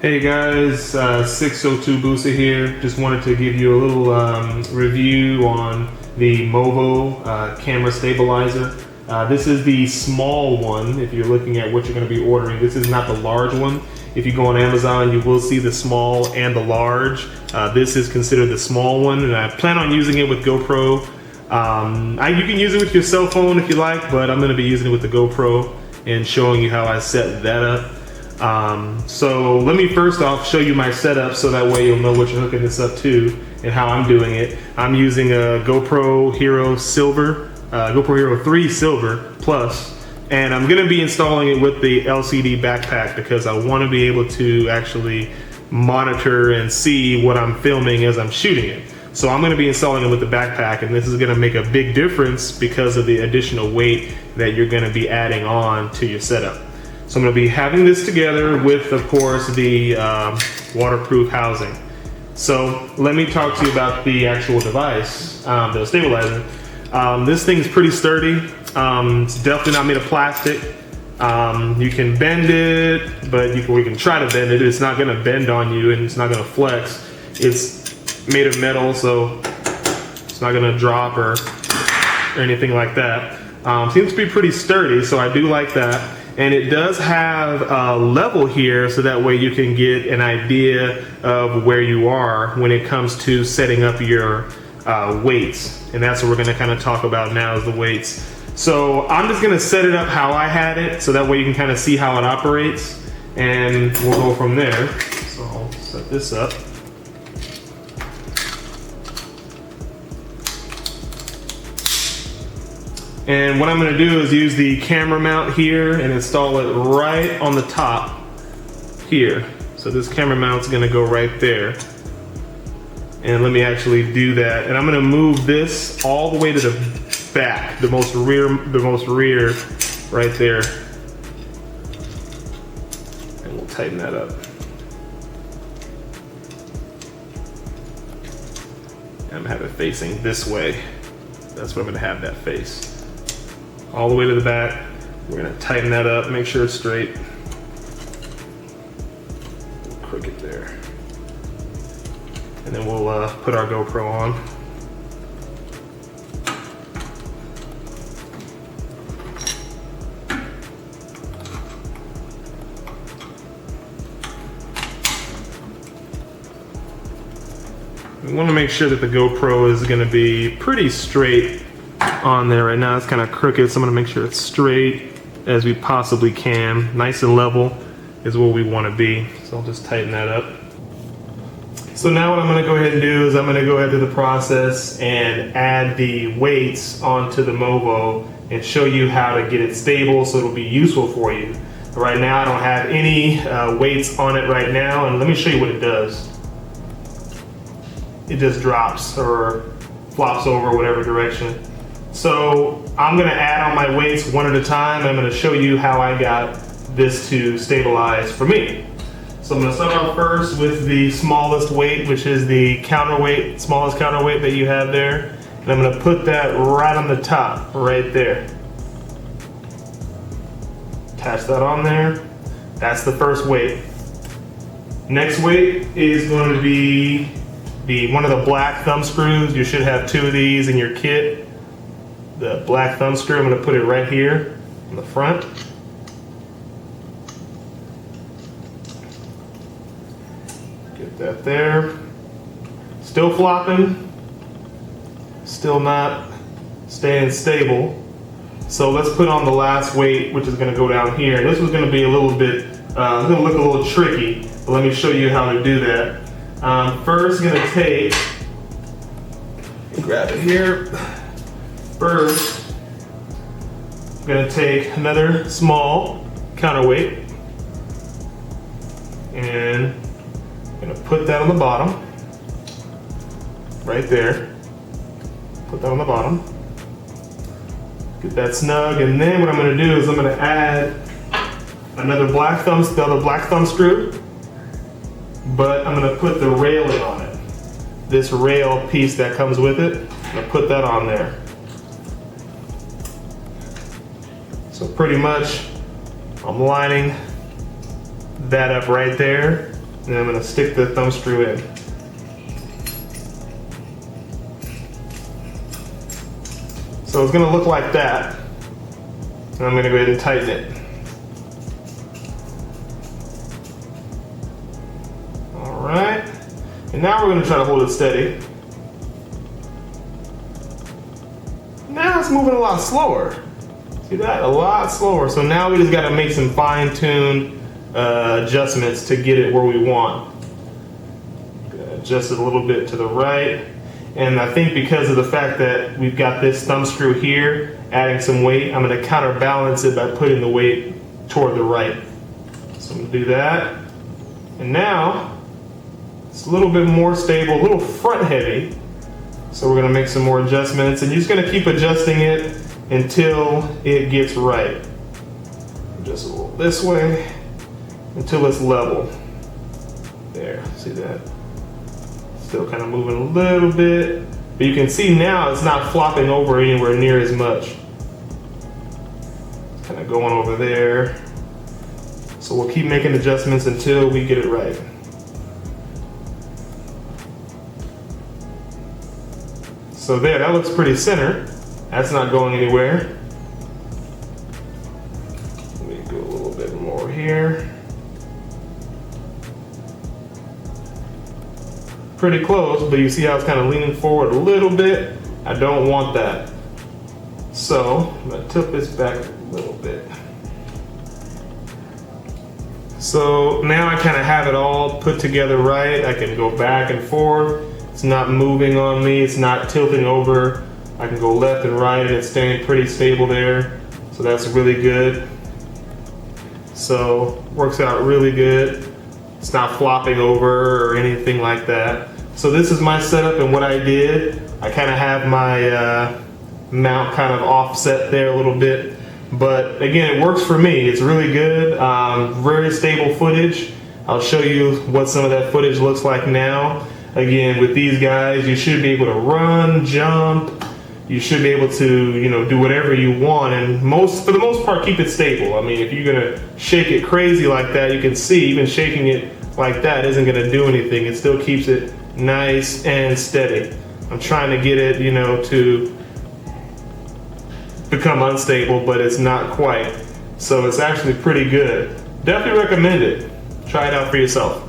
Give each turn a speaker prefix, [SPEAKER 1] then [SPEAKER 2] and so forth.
[SPEAKER 1] Hey guys, 602 Booster here. Just wanted to give you a little review on the Movo camera stabilizer. This is the small one. If you're looking at what you're going to be ordering, this is not the large one. If you go on Amazon, you will see the small and the large. This is considered the small one, and I plan on using it with GoPro. You can use it with your cell phone if you like, but I'm going to be using it with the GoPro and showing you how I set that up. So let me first off show you my setup so that way you'll know what you're hooking this up to and how I'm doing it. I'm using a GoPro Hero Silver, GoPro Hero 3 Silver Plus, and I'm going to be installing it with the LCD backpack because I want to be able to actually monitor and see what I'm filming as I'm shooting it. So I'm going to be installing it with the backpack, and this is going to make a big difference because of the additional weight that you're going to be adding on to your setup. So I'm going to be having this together with, of course, the waterproof housing. So let me talk to you about the actual device, the stabilizer. This thing's pretty sturdy. It's definitely not made of plastic. You can bend it, but you can try to bend it. It's not going to bend on you, and it's not going to flex. It's made of metal, so it's not going to drop or anything like that. Seems to be pretty sturdy, so I do like that. And it does have a level here, so that way you can get an idea of where you are when it comes to setting up your weights. And that's what we're going to kind of talk about now, is the weights. So I'm just going to set it up how I had it, so that way you can kind of see how it operates, and we'll go from there. So I'll set this up. And what I'm going to do is use the camera mount here and install it right on the top here. So this camera mount's going to go right there. And let me actually do that. And I'm going to move this all the way to the back, the most rear right there. And we'll tighten that up. And I'm going to have it facing this way. That's what I'm going to have that face. All the way to the back. We're going to tighten that up, make sure it's straight. Crooked there. And then we'll put our GoPro on. We want to make sure that the GoPro is going to be pretty straight on there. Right now it's kind of crooked, so I'm going to make sure it's straight as we possibly can. Nice and level is where we want to be. So I'll just tighten that up. So now what I'm going to go ahead and do is I'm going to go ahead to the process and add the weights onto the Movo and show you how to get it stable so it'll be useful for you. Right now I don't have any weights on it right now, and let me show you what it does. It just drops or flops over whatever direction. So I'm going to add on my weights one at a time. I'm going to show you how I got this to stabilize for me. So I'm going to start off first with the smallest weight, which is the counterweight, smallest counterweight that you have there. And I'm going to put that right on the top, right there. Attach that on there. That's the first weight. Next weight is going to be one of the black thumb screws. You should have two of these in your kit. The black thumb screw, I'm going to put it right here in the front. Get that there. Still flopping. Still not staying stable. So let's put on the last weight, which is going to go down here. This was going to be a little bit, it's going to look a little tricky, but let me show you how to do that. First, I'm going to take, grab it here. First, I'm going to take another small counterweight and I'm going to put that on the bottom, right there. Put that on the bottom. Get that snug, and then what I'm going to do is I'm going to add another black thumb screw, but I'm going to put the railing on it. this rail piece that comes with it. I'm gonna put that on there. So pretty much I'm lining that up right there, and I'm gonna stick the thumb screw in. So it's gonna look like that. And I'm gonna go ahead and tighten it. All right. And now we're gonna try to hold it steady. Now it's moving a lot slower. See that? A lot slower. So now we just gotta make some fine-tuned adjustments to get it where we want. Adjust it a little bit to the right. And I think because of the fact that we've got this thumb screw here, adding some weight, I'm gonna counterbalance it by putting the weight toward the right. So I'm gonna do that. And now, it's a little bit more stable, a little front heavy. So we're gonna make some more adjustments, and you're just gonna keep adjusting it until it gets right. Just a little this way, until it's level. There, see that? Still kind of moving a little bit, but you can see now it's not flopping over anywhere near as much. It's kind of going over there. So we'll keep making adjustments until we get it right. So there, that looks pretty center. That's not going anywhere. Let me go a little bit more here. Pretty close, but you see how it's kind of leaning forward a little bit? I don't want that. So I'm gonna tilt this back a little bit. So now I kind of have it all put together right. I can go back and forth. It's not moving on me. It's not tilting over. I can go left and right, and it's staying pretty stable there. So that's really good. So works out really good. It's not flopping over or anything like that. So this is my setup, and what I did, I kind of have my mount kind of offset there a little bit. But again, it works for me. It's really good, very stable footage. I'll show you what some of that footage looks like now. Again, with these guys, you should be able to run, jump. You should be able to, do whatever you want, and for the most part, keep it stable. I mean, if you're gonna shake it crazy like that, you can see even shaking it like that isn't gonna do anything. It still keeps it nice and steady. I'm trying to get it, to become unstable, but it's not quite. So it's actually pretty good. Definitely recommend it. Try it out for yourself.